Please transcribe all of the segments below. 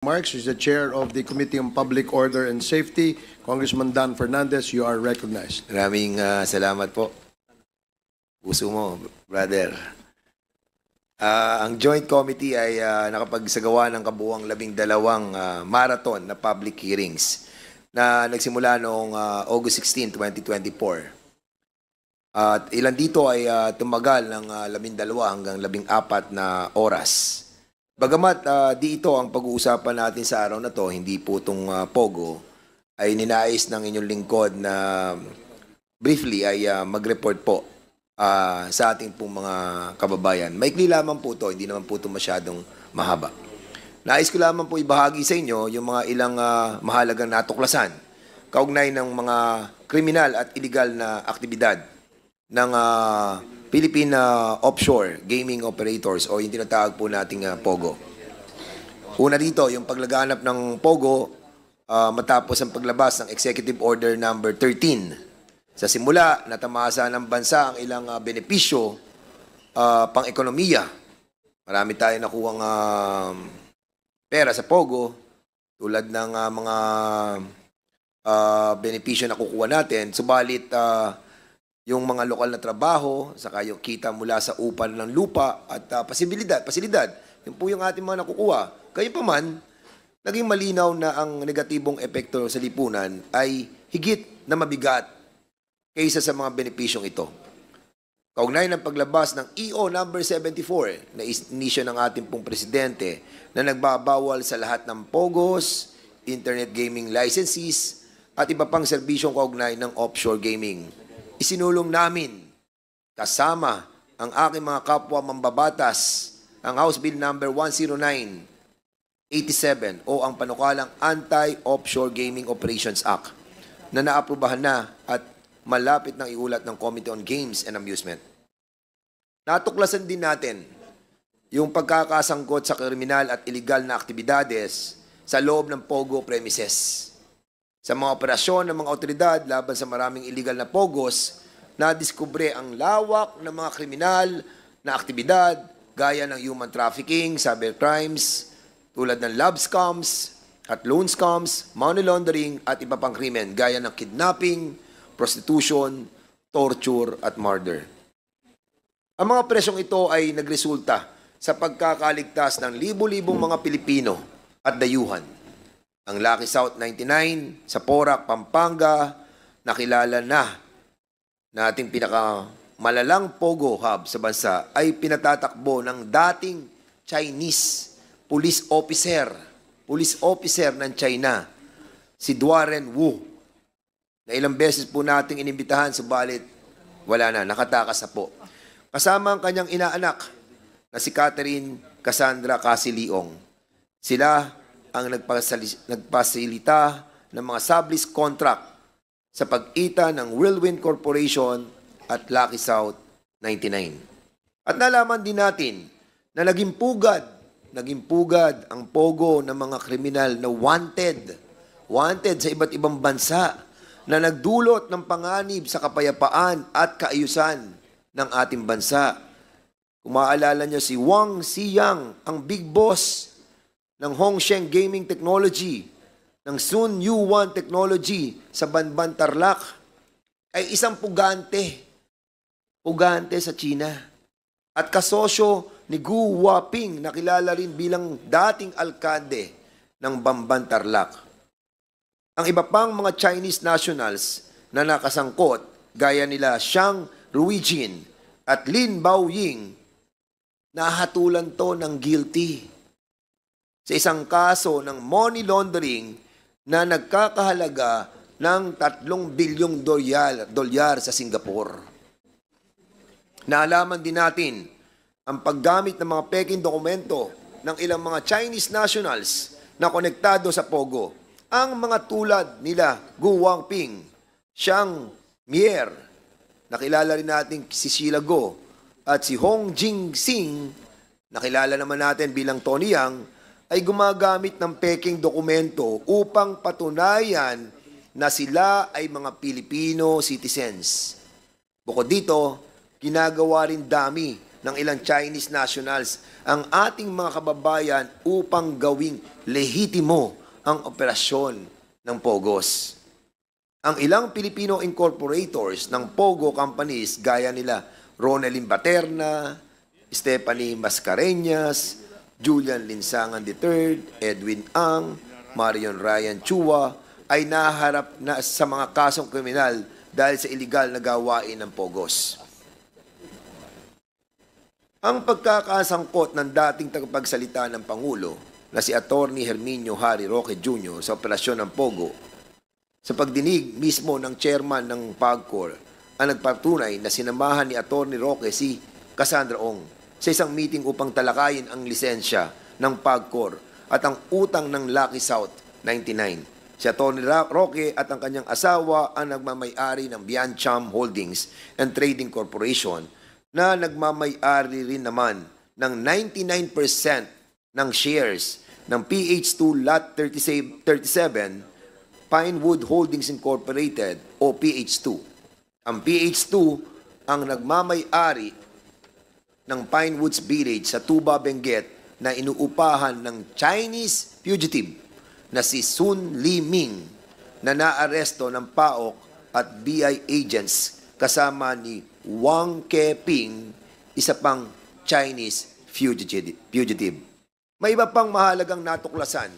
Marks is the chair of the Committee on Public Order and Safety. Congressman Dan Fernandez, you are recognized. Maraming salamat po. Puso mo, brother. Ang Joint Committee ay nakapagsagawa ng kabuuang 12 marathon na public hearings na nagsimula noong August 16, 2024. At ilan dito ay tumagal ng 12 hanggang 14 na oras. Bagamat di ito ang pag-uusapan natin sa araw na to, hindi po itong Pogo, ay ninais ng inyong lingkod na briefly ay mag-report po sa ating pong mga kababayan. Maikli lamang po ito, hindi naman po ito masyadong mahaba. Nais ko lamang po ibahagi sa inyo yung mga ilang mahalagang natuklasan kaugnay ng mga kriminal at illegal na aktibidad ng Philippine offshore gaming operators o yung tinatawag po nating Pogo. Una dito, yung paglaganap ng Pogo matapos ang paglabas ng Executive Order number 13. Sa simula, natamasa ng bansa ang ilang benepisyo pang-ekonomiya. Marami tayo nakuhang pera sa Pogo tulad ng mga benepisyo na kukuha natin. Subalit, yung mga lokal na trabaho, saka yung kita mula sa upan ng lupa at pasilidad, yun po yung ating mga nakukuha. Kayo pa man, naging malinaw na ang negatibong epekto sa lipunan ay higit na mabigat kaysa sa mga benepisyong ito. Kaugnay ng paglabas ng EO number 74 na inisyo ng ating pong presidente na nagbabawal sa lahat ng POGOs, internet gaming licenses at iba pang serbisyong kaugnay ng offshore gaming. Isinulong namin kasama ang aking mga kapwa mambabatas ang House Bill number 10987 o ang panukalang Anti-Offshore Gaming Operations Act na naaprubahan na at malapit ng iulat ng Committee on Games and Amusement. Natuklasan din natin yung pagkakasangkot sa kriminal at illegal na aktibidades sa loob ng Pogo premises. Sa mga operasyon ng mga otoridad laban sa maraming illegal na Pogos, nadiskubre ang lawak ng mga kriminal na aktibidad gaya ng human trafficking, cybercrimes, tulad ng love scams at loan scams, money laundering at iba pang krimen gaya ng kidnapping, prostitution, torture at murder. Ang mga presyong ito ay nagresulta sa pagkakaligtas ng libo-libong mga Pilipino at dayuhan. Ang Lucky South 99 sa Porac, Pampanga, nakilala na ating pinakamalalang Pogo hub sa bansa ay pinatatakbo ng dating Chinese police officer ng China, si Duaren Wu, na ilang beses po nating inimbitahan subalit wala na, nakatakas na po. Kasama ang kanyang inaanak na si Catherine Cassandra Casiliong. Sila ang nagpasilita ng mga sublease contract sa pag-ita ng Whirlwind Corporation at Lucky South 99. At nalaman din natin na naging pugad ang Pogo ng mga kriminal na wanted sa iba't ibang bansa na nagdulot ng panganib sa kapayapaan at kaayusan ng ating bansa. Kung maaalala nyo si Wang Xiyang, ang big boss ng Hongsheng Gaming Technology, ng Sun Yuan Technology sa Banban Tarlac, ay isang pugante sa China. At kasosyo ni Gu Huaping na kilala rin bilang dating alkalde ng Banban Tarlac. Ang iba pang mga Chinese nationals na nakasangkot, gaya nila Xiang Ruijin at Lin Baoying, nahatulan to ng guilty sa isang kaso ng money laundering na nagkakahalaga ng 3 bilyong dolyar sa Singapore. Naalaman din natin ang paggamit ng mga peking dokumento ng ilang mga Chinese nationals na konektado sa Pogo. Ang mga tulad nila Gu Wangping, Xiang Mier, nakilala rin natin si Sheila Go, at si Hong Jingsing, nakilala naman natin bilang Tony Yang, ay gumagamit ng peking dokumento upang patunayan na sila ay mga Filipino citizens. Bukod dito, ginagawa rin dami ng ilang Chinese nationals ang ating mga kababayan upang gawing lehitimo ang operasyon ng Pogos. Ang ilang Filipino incorporators ng Pogo companies gaya nila Ronelyn Baterna, Stephanie Mascareñas, Julian Linsangan III, Edwin Ang, Marion Ryan Chua ay naharap na sa mga kasong kriminal dahil sa iligal na gawain ng Pogos. Ang pagkakasangkot ng dating tagapagsalita ng Pangulo na si Attorney Herminio Harry Roque Jr. sa operasyon ng Pogo sa pagdinig mismo ng chairman ng PAGCOR ang nagpatunay na sinamahan ni Attorney Roque si Cassandra Ong sa isang meeting upang talakayin ang lisensya ng PAGCOR at ang utang ng Lucky South 99. Si Attorney Roque at ang kanyang asawa ang nagmamay-ari ng Biancham Holdings and Trading Corporation na nagmamay-ari rin naman ng 99% ng shares ng PH2 Lot 37 Pinewood Holdings Incorporated o PH2. Ang PH2 ang nagmamay-ari ng Pinewoods Village sa Tuba, Benguet na inuupahan ng Chinese fugitive na si Sun Liming na naaresto ng PAOK at BI agents kasama ni Wang Keping, isa pang Chinese fugitive. May iba pang mahalagang natuklasan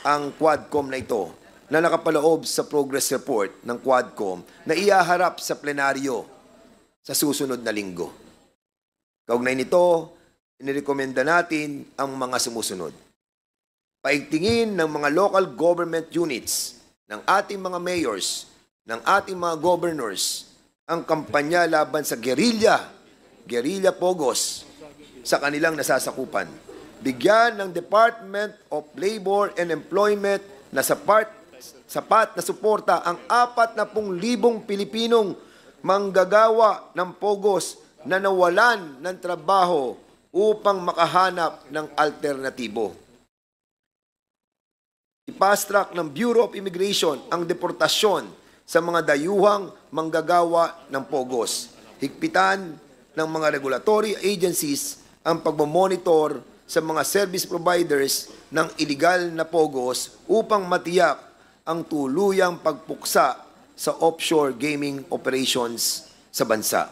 ang Quadcom na ito na nakapaloob sa progress report ng Quadcom na ihaharap sa plenaryo sa susunod na linggo. Kaugnay nito, inirekomenda natin ang mga sumusunod. Paigtingin ng mga local government units, ng ating mga mayors, ng ating mga governors, ang kampanya laban sa guerrilla Pogos sa kanilang nasasakupan. Bigyan ng Department of Labor and Employment na sapat na suporta ang 40,000 Pilipinong manggagawa ng Pogos na nawalan ng trabaho upang makahanap ng alternatibo. Ipast-track ng Bureau of Immigration ang deportasyon sa mga dayuhang manggagawa ng Pogos. Higpitan ng mga regulatory agencies ang pagmamonitor sa mga service providers ng iligal na Pogos upang matiyak ang tuluyang pagpuksa sa offshore gaming operations sa bansa.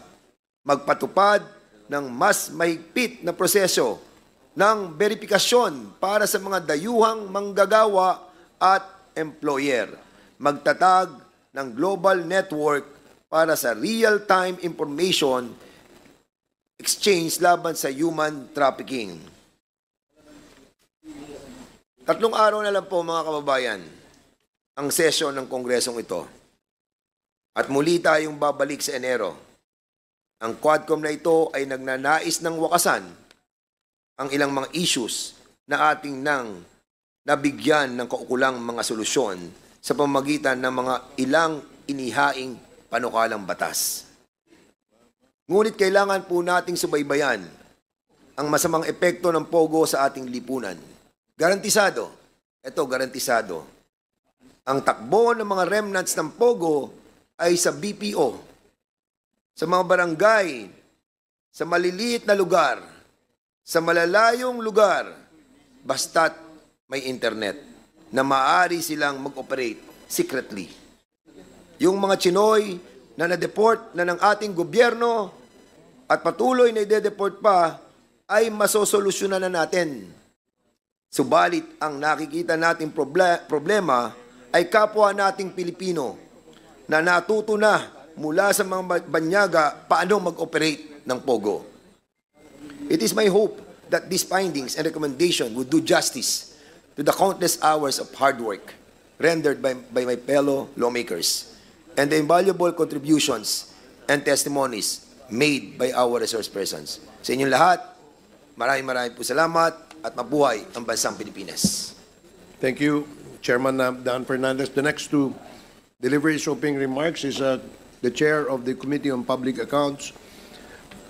Magpatupad ng mas mahigpit na proseso ng verifikasyon para sa mga dayuhang manggagawa at employer. Magtatag ng global network para sa real-time information exchange laban sa human trafficking. 3 araw na lang po mga kababayan ang sesyon ng kongresong ito. At muli tayong babalik sa Enero. Ang Quadcom na ito ay nagnanais ng wakasan ang ilang mga issues na ating nang nabigyan ng kaukulang mga solusyon sa pamamagitan ng mga ilang inihaing panukalang batas. Ngunit kailangan po nating subaybayan ang masamang epekto ng Pogo sa ating lipunan. Garantisado, ang takbo ng mga remnants ng Pogo ay sa BPO, sa mga barangay, sa maliliit na lugar, sa malalayong lugar, basta't may internet na maaari silang mag-operate secretly. Yung mga Chinoy na na-deport na ng ating gobyerno at patuloy na ide-deport pa ay masosolusyonan na natin. Subalit ang nakikita nating problema ay kapwa nating Pilipino na natuto na mula sa mga banyaga paano mag-operate ng Pogo. It is my hope that these findings and recommendations would do justice to the countless hours of hard work rendered by my fellow lawmakers and the invaluable contributions and testimonies made by our resource persons. Sa inyong lahat, maraming po salamat at mabuhay ang bansang Pilipinas. Thank you, Chairman Dan Fernandez. The next to deliver his opening remarks is the Chair of the Committee on Public Accounts,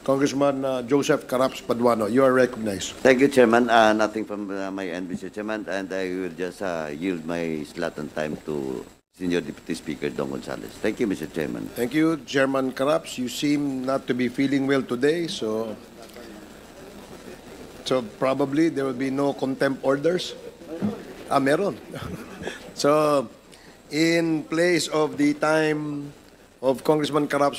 Congressman Joseph Caraps Paduano. You are recognized. Thank you, Chairman. Nothing from my end, Mr. Chairman, and I will just yield my slot and time to Senior Deputy Speaker Don Gonzales. Thank you, Mr. Chairman. Thank you, Chairman Caraps. You seem not to be feeling well today, so So probably there will be no contempt orders. Meron. So in place of the time of Congressman Carap's